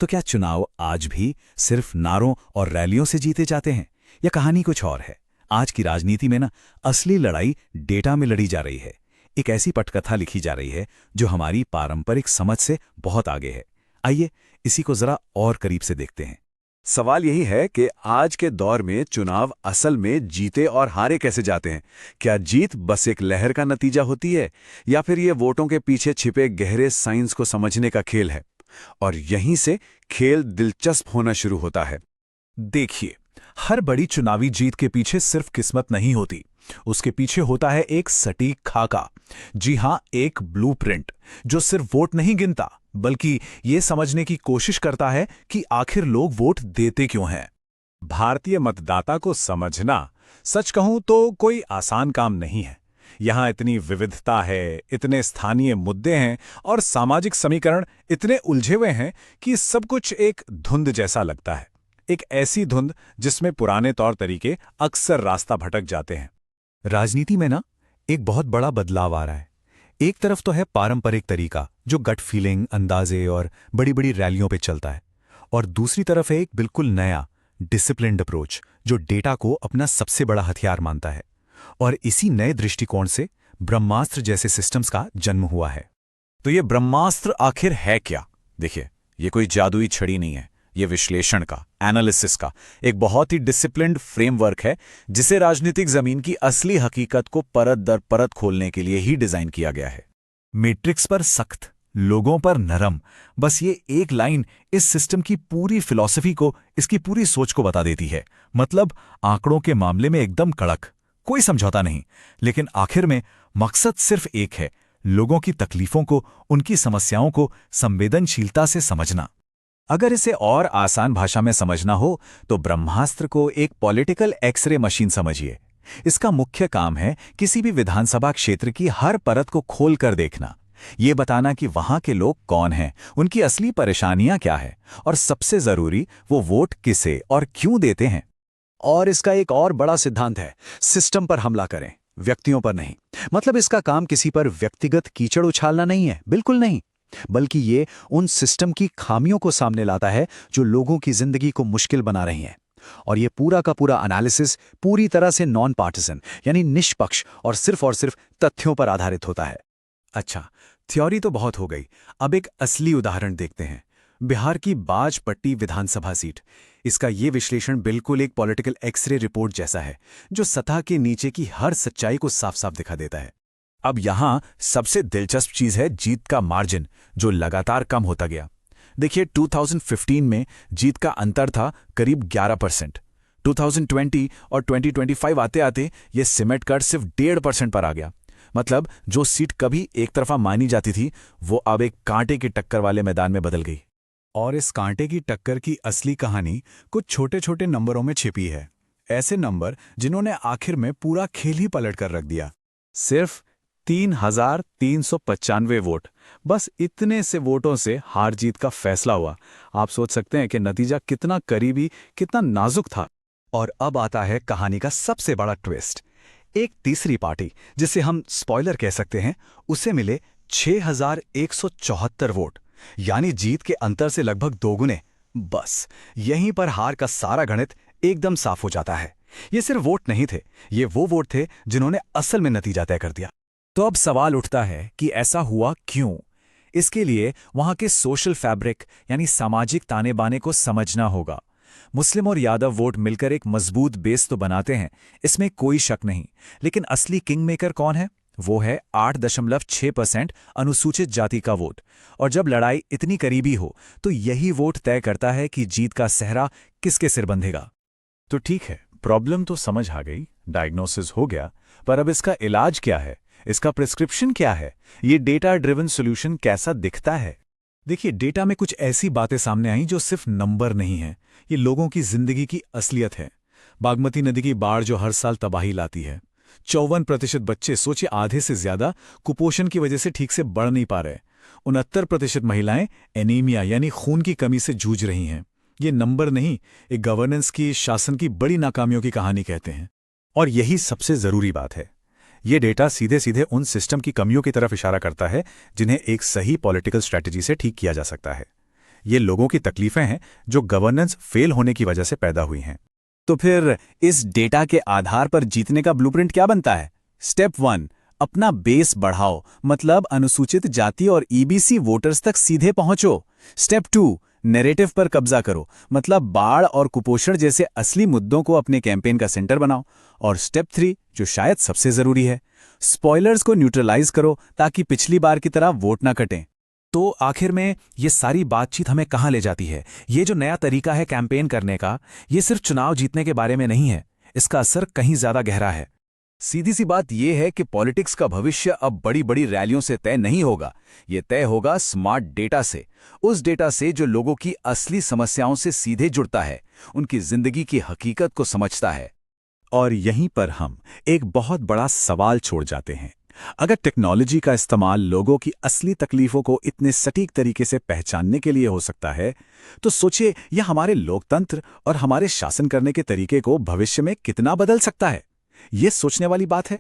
तो क्या चुनाव आज भी सिर्फ नारों और रैलियों से जीते जाते हैं, या कहानी कुछ और है? आज की राजनीति में ना असली लड़ाई डेटा में लड़ी जा रही है। एक ऐसी पटकथा लिखी जा रही है जो हमारी पारंपरिक समझ से बहुत आगे है। आइए इसी को जरा और करीब से देखते हैं। सवाल यही है कि आज के दौर में चुनाव असल में जीते और हारे कैसे जाते हैं। क्या जीत बस एक लहर का नतीजा होती है, या फिर ये वोटों के पीछे छिपे गहरे साइंस को समझने का खेल है? और यहीं से खेल दिलचस्प होना शुरू होता है। देखिए, हर बड़ी चुनावी जीत के पीछे सिर्फ किस्मत नहीं होती। उसके पीछे होता है एक सटीक खाका। जी हां, एक ब्लूप्रिंट जो सिर्फ वोट नहीं गिनता, बल्कि ये समझने की कोशिश करता है कि आखिर लोग वोट देते क्यों हैं। भारतीय मतदाता को समझना, सच कहूं तो कोई आसान काम नहीं है। यहां इतनी विविधता है, इतने स्थानीय मुद्दे हैं और सामाजिक समीकरण इतने उलझे हुए हैं कि सब कुछ एक धुंध जैसा लगता है। एक ऐसी धुंध जिसमें पुराने तौर तरीके अक्सर रास्ता भटक जाते हैं। राजनीति में ना एक बहुत बड़ा बदलाव आ रहा है। एक तरफ तो है पारंपरिक तरीका जो गट फीलिंग, अंदाजे और बड़ी बड़ी रैलियों पे चलता है, और दूसरी तरफ है एक बिल्कुल नया डिसिप्लिन्ड अप्रोच जो डेटा को अपना सबसे बड़ा हथियार मानता है। और इसी नए दृष्टिकोण से ब्रह्मास्त्र जैसे सिस्टम्स का जन्म हुआ है। तो ये ब्रह्मास्त्र आखिर है क्या? देखिए, ये कोई जादुई छड़ी नहीं है। ये विश्लेषण का, एनालिसिस का एक बहुत ही डिसिप्लिन्ड फ्रेमवर्क है, जिसे राजनीतिक जमीन की असली हकीकत को परत दर परत खोलने के लिए ही डिजाइन किया गया है। मैट्रिक्स पर सख्त, लोगों पर नरम, बस ये एक लाइन इस सिस्टम की पूरी फिलॉसफी को, इसकी पूरी सोच को बता देती है। मतलब आंकड़ों के मामले में एकदम कड़क, कोई समझौता नहीं, लेकिन आखिर में मकसद सिर्फ एक है: लोगों की तकलीफों को, उनकी समस्याओं को संवेदनशीलता से समझना। अगर इसे और आसान भाषा में समझना हो तो ब्रह्मास्त्र को एक पॉलिटिकल एक्सरे मशीन समझिए। इसका मुख्य काम है किसी भी विधानसभा क्षेत्र की हर परत को खोलकर देखना, ये बताना कि वहां के लोग कौन हैं, उनकी असली परेशानियां क्या है, और सबसे जरूरी, वो वोट किसे और क्यों देते हैं। और इसका एक और बड़ा सिद्धांत है: सिस्टम पर हमला करें, व्यक्तियों पर नहीं। मतलब इसका काम किसी पर व्यक्तिगत कीचड़ उछालना नहीं है, बिल्कुल नहीं, बल्कि ये उन सिस्टम की खामियों को सामने लाता है जो लोगों की जिंदगी को मुश्किल बना रही हैं। और ये पूरा का पूरा एनालिसिस पूरी तरह से नॉन पार्टिसन, यानी निष्पक्ष और सिर्फ तथ्यों पर आधारित होता है। अच्छा, थ्योरी तो बहुत हो गई, अब एक असली उदाहरण देखते हैं। बिहार की बाजपट्टी विधानसभा सीट। इसका ये विश्लेषण बिल्कुल एक पॉलिटिकल एक्सरे रिपोर्ट जैसा है, जो सतह के नीचे की हर सच्चाई को साफ साफ दिखा देता है। अब यहां सबसे दिलचस्प चीज है जीत का मार्जिन, जो लगातार कम होता गया। देखिए, 2015 में जीत का अंतर था करीब 11%। 2020 और 2025 आते आते ये सिमट कर सिर्फ 1.5% पर आ गया। मतलब जो सीट कभी एक तरफा मानी जाती थी, वो अब एक कांटे की टक्कर वाले मैदान में बदल गई। और इस कांटे की टक्कर की असली कहानी कुछ छोटे छोटे नंबरों में छिपी है। ऐसे नंबर जिन्होंने आखिर में पूरा खेल ही पलट कर रख दिया। सिर्फ 3,395 वोट, बस इतने से वोटों से हार जीत का फैसला हुआ। आप सोच सकते हैं कि नतीजा कितना करीबी, कितना नाजुक था। और अब आता है कहानी का सबसे बड़ा ट्विस्ट। एक तीसरी पार्टी, जिसे हम स्पॉइलर कह सकते हैं, उसे मिले 6,174 वोट, यानी जीत के अंतर से लगभग दोगुने। बस यहीं पर हार का सारा गणित एकदम साफ हो जाता है। ये सिर्फ वोट नहीं थे, ये वो वोट थे जिन्होंने असल में नतीजा तय कर दिया। तो अब सवाल उठता है कि ऐसा हुआ क्यों? इसके लिए वहां के सोशल फैब्रिक, यानी सामाजिक ताने बाने को समझना होगा। मुस्लिम और यादव वोट मिलकर एक मजबूत बेस तो बनाते हैं, इसमें कोई शक नहीं। लेकिन असली किंगमेकर कौन है? वो है 8.6% अनुसूचित जाति का वोट। और जब लड़ाई इतनी करीबी हो तो यही वोट तय करता है कि जीत का सेहरा किसके सिर बंधेगा। तो ठीक है, प्रॉब्लम तो समझ आ गई, डायग्नोसिस हो गया, पर अब इसका इलाज क्या है? इसका प्रिस्क्रिप्शन क्या है? ये डेटा ड्रिवन सॉल्यूशन कैसा दिखता है? देखिए, डेटा में कुछ ऐसी बातें सामने आई जो सिर्फ नंबर नहीं है, ये लोगों की जिंदगी की असलियत है। बागमती नदी की बाढ़ जो हर साल तबाही लाती है। 54% बच्चे, सोचिए आधे से ज्यादा, कुपोषण की वजह से ठीक से बढ़ नहीं पा रहे। 69% महिलाएं एनीमिया यानी खून की कमी से जूझ रही हैं। ये नंबर नहीं, एक गवर्नेंस की, शासन की बड़ी नाकामियों की कहानी कहते हैं। और यही सबसे जरूरी बात है, ये डेटा सीधे सीधे उन सिस्टम की कमियों की तरफ इशारा करता है जिन्हें एक सही पॉलिटिकल स्ट्रैटेजी से ठीक किया जा सकता है। ये लोगों की तकलीफें हैं जो गवर्नेंस फेल होने की वजह से पैदा हुई हैं। तो फिर इस डेटा के आधार पर जीतने का ब्लूप्रिंट क्या बनता है? स्टेप 1, अपना बेस बढ़ाओ, मतलब अनुसूचित जाति और ईबीसी वोटर्स तक सीधे पहुंचो। स्टेप 2, नैरेटिव पर कब्जा करो, मतलब बाढ़ और कुपोषण जैसे असली मुद्दों को अपने कैंपेन का सेंटर बनाओ। और स्टेप 3, जो शायद सबसे जरूरी है, स्पॉयलर्स को न्यूट्रलाइज करो ताकि पिछली बार की तरह वोट ना कटें। तो आखिर में ये सारी बातचीत हमें कहाँ ले जाती है? ये जो नया तरीका है कैंपेन करने का, ये सिर्फ चुनाव जीतने के बारे में नहीं है, इसका असर कहीं ज्यादा गहरा है। सीधी सी बात यह है कि पॉलिटिक्स का भविष्य अब बड़ी बड़ी रैलियों से तय नहीं होगा। ये तय होगा स्मार्ट डेटा से, उस डेटा से जो लोगों की असली समस्याओं से सीधे जुड़ता है, उनकी जिंदगी की हकीकत को समझता है। और यहीं पर हम एक बहुत बड़ा सवाल छोड़ जाते हैं। अगर टेक्नोलॉजी का इस्तेमाल लोगों की असली तकलीफों को इतने सटीक तरीके से पहचानने के लिए हो सकता है, तो सोचिए यह हमारे लोकतंत्र और हमारे शासन करने के तरीके को भविष्य में कितना बदल सकता है। ये सोचने वाली बात है।